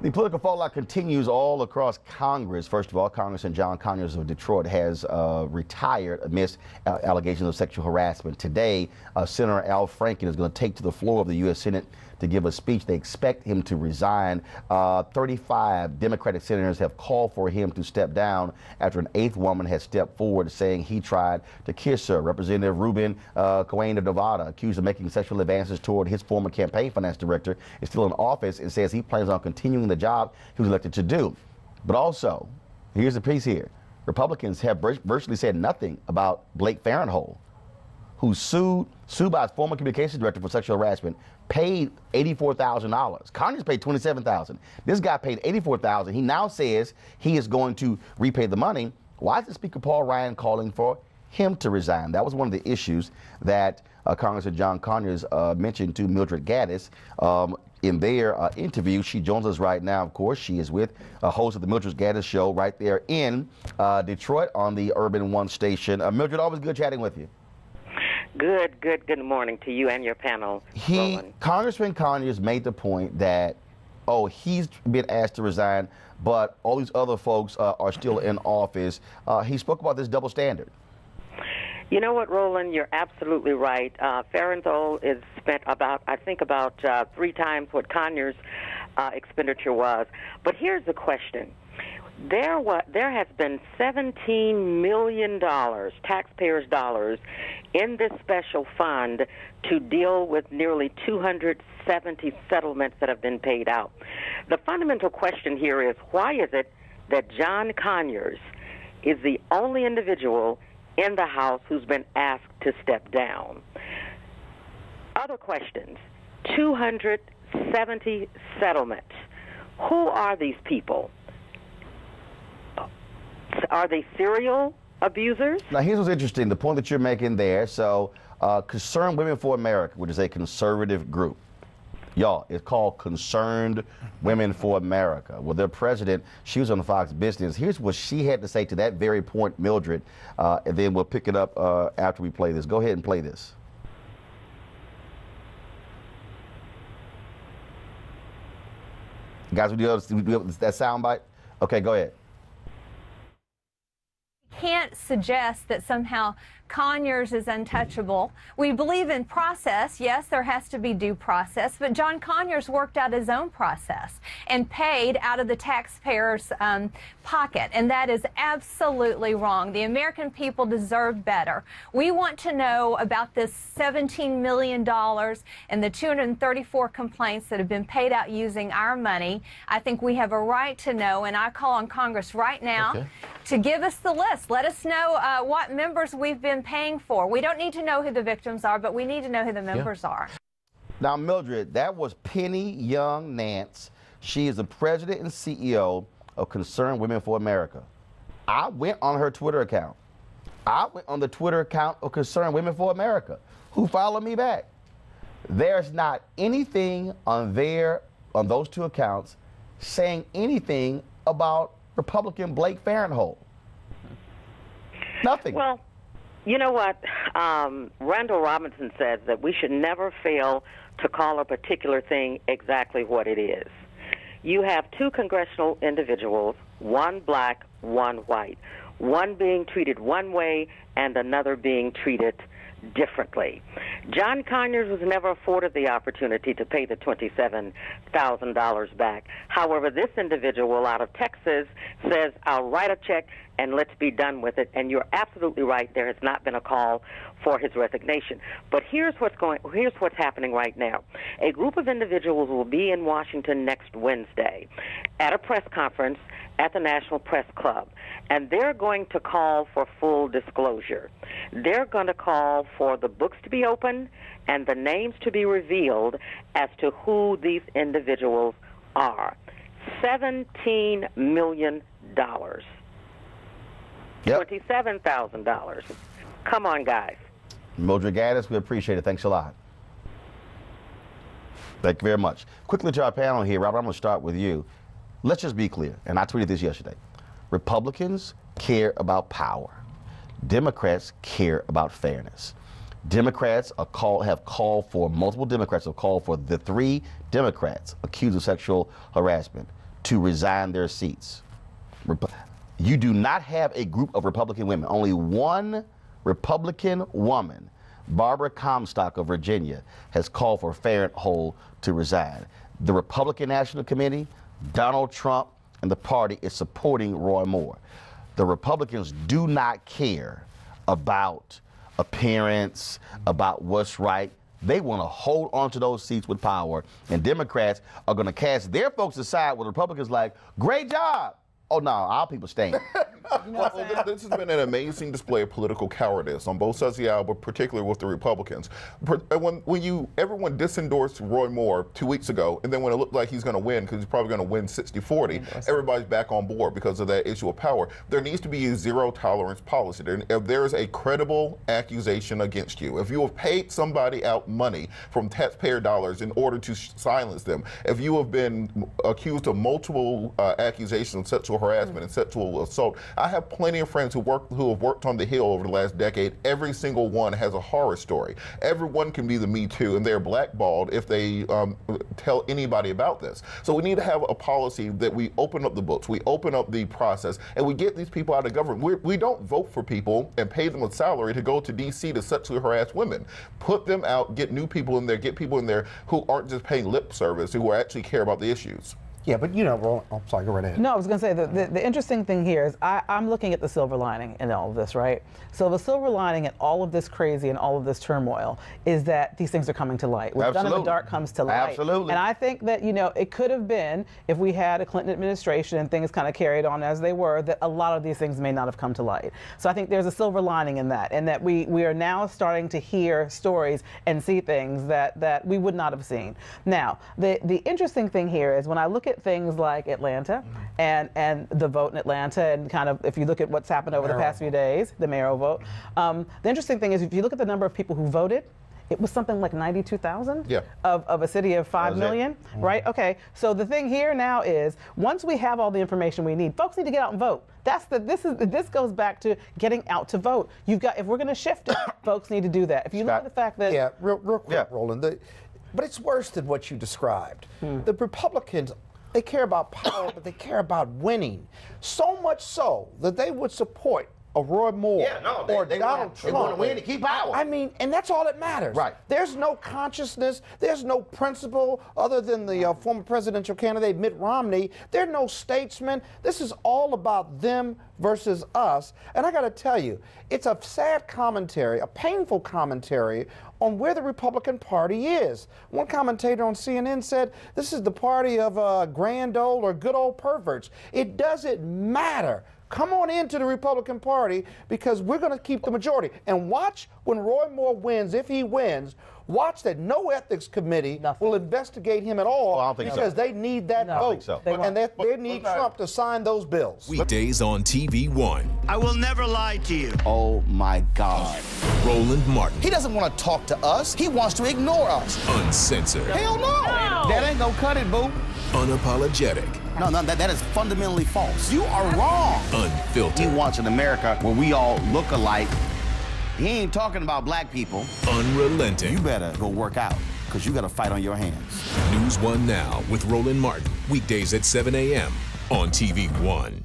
The political fallout continues all across Congress. First of all, Congressman John Conyers of Detroit has retired amidst allegations of sexual harassment. Today, Senator Al Franken is going to take to the floor of the U.S. Senate to give a speech. They expect him to resign. 35 Democratic senators have called for him to step down after an 8th woman has stepped forward saying he tried to kiss her. Representative Ruben Cohen of Nevada, accused of making sexual advances toward his former campaign finance director, is still in office and says he plans on continuing the job he was elected to do. But also, here's the piece here. Republicans have virtually said nothing about Blake Farenthold, who sued by his former communications director for sexual harassment, paid $84,000. Conyers paid $27,000. This guy paid $84,000. He now says he is going to repay the money. Why is the Speaker Paul Ryan calling for him to resign? That was one of the issues that Congressman John Conyers mentioned to Mildred Gaddis in their interview. She joins us right now, of course. She is with a host of the Mildred Gaddis Show right there in Detroit on the Urban One station. Mildred, always good chatting with you. Good morning to you and your panel, Roland. Congressman Conyers made the point that, oh, he's been asked to resign, but all these other folks are still in office. He spoke about this double standard. You know what, Roland, you're absolutely right. Farenthold is spent about 3 times what Conyers' expenditure was. But here's the question. There has been $17 million, taxpayers' dollars, in this special fund to deal with nearly 270 settlements that have been paid out. The fundamental question here is, why is it that John Conyers is the only individual in the House who's been asked to step down? Other questions. 270 settlements. Who are these people? Are they serial abusers? Now, here's what's interesting, the point that you're making there. So, Concerned Women for America, which is a conservative group, y'all, it's called Concerned Women for America. Well, their president, she was on the Fox Business. Here's what she had to say to that very point, Mildred, and then we'll pick it up after we play this. Go ahead and play this. Guys, we do that sound bite? Okay, go ahead. Can't suggest that somehow Conyers is untouchable. We believe in process. Yes, there has to be due process, but John Conyers worked out his own process and paid out of the taxpayer's pocket, and that is absolutely wrong. The American people deserve better. We want to know about this $17 million and the 234 complaints that have been paid out using our money. I think we have a right to know, and I call on Congress right now to give us the list. Let us know what members we've been paying for. We don't need to know who the victims are, but we need to know who the members are. Now, Mildred, that was Penny Young Nance. She is the president and CEO of Concerned Women for America. I went on her Twitter account. I went on the Twitter account of Concerned Women for America, who followed me back. There's not anything on those 2 accounts saying anything about Republican Blake Farenthold. Nothing. Well, you know what? Randall Robinson says that we should never fail to call a particular thing exactly what it is. You have 2 congressional individuals, one black, one white, one being treated one way and another being treated differently. John Conyers was never afforded the opportunity to pay the $27,000 back. However, this individual out of Texas says, I'll write a check and let's be done with it. And you're absolutely right. There has not been a call for his resignation. But here's what's happening right now. A group of individuals will be in Washington next Wednesday at a press conference at the National Press Club, and they're going to call for full disclosure. They're going to call for the books to be opened and the names to be revealed as to who these individuals are. $17 million. $27,000. Come on, guys. Mildred Gaddis, we appreciate it. Thanks a lot. Thank you very much. Quickly to our panel here, Robert, I'm going to start with you. Let's just be clear, and I tweeted this yesterday. Republicans care about power. Democrats care about fairness. Democrats have called for, multiple Democrats have called for the 3 Democrats accused of sexual harassment to resign their seats. You do not have a group of Republican women. Only one Republican woman, Barbara Comstock of Virginia, has called for Fairholt to resign. The Republican National Committee, Donald Trump, and the party is supporting Roy Moore. The Republicans do not care about appearance, about what's right. They want to hold on to those seats with power, and Democrats are going to cast their folks aside with Republicans like, great job. Oh, no, our people staying. This has been an amazing display of political cowardice on both sides of the aisle, but particularly with the Republicans. When everyone disendorsed Roy Moore 2 weeks ago, and then when it looked like he's going to win, because he's probably going to win 60-40, everybody's back on board because of that issue of power. There needs to be a zero-tolerance policy. If there is a credible accusation against you, if you have paid somebody out money from taxpayer dollars in order to silence them, if you have been accused of multiple accusations of sexual harassment and sexual assault, I have plenty of friends who have worked on the Hill over the last decade. Every single one has a horror story. Everyone can be the Me Too, and they're blackballed if they tell anybody about this. So we need to have a policy that we open up the books, we open up the process, and we get these people out of government. We don't vote for people and pay them a salary to go to D.C. to sexually harass women. Put them out, get new people in there, get people in there who aren't just paying lip service, who actually care about the issues. Yeah, but you know, Roland, I'm sorry, go right ahead. No, I was going to say the interesting thing here is I'm looking at the silver lining in all of this, right? So the silver lining in all of this crazy and all of this turmoil is that these things are coming to light. What's done in the dark comes to light. Absolutely. And I think that, you know, it could have been, if we had a Clinton administration and things kind of carried on as they were, that a lot of these things may not have come to light. So I think there's a silver lining in that, and that we are now starting to hear stories and see things that we would not have seen. Now, the interesting thing here is when I look at things like Atlanta and the vote in Atlanta, and kind of if you look at what's happened over the past few days, the mayoral vote, the interesting thing is if you look at the number of people who voted, it was something like 92,000 of a city of 5 million, right? Okay, so the thing here now is once we have all the information we need, folks need to get out and vote. This goes back to getting out to vote. You've got, if we're going to shift it, folks need to do that. If you look at the fact that real quick, Roland, but it's worse than what you described. The Republicans, they care about power, but they care about winning. So much so that they would support a Roy Moore or Donald Trump. They want to win to keep power. I mean, and that's all that matters. Right. There's no consciousness. There's no principle other than the former presidential candidate Mitt Romney. There are no statesmen. This is all about them versus us. And I got to tell you, it's a sad commentary, a painful commentary on where the Republican Party is. One commentator on CNN said, this is the party of grand old or good old perverts. It doesn't matter. Come on into the Republican Party because we're going to keep the majority. And watch when Roy Moore wins, if he wins, watch that no ethics committee will investigate him at all because they need that vote. And they need Trump to sign those bills. Weekdays on TV One. I will never lie to you. Oh, my God. Roland Martin. He doesn't want to talk to us. He wants to ignore us. Uncensored. Hell no. That ain't gonna cut it, boo. Unapologetic. No, that is fundamentally false. You are wrong. Unfiltered. He wants an America where we all look alike. He ain't talking about black people. Unrelenting. You better go work out, because you got a fight on your hands. NewsOne Now with Roland Martin. Weekdays at 7 a.m. on TV One.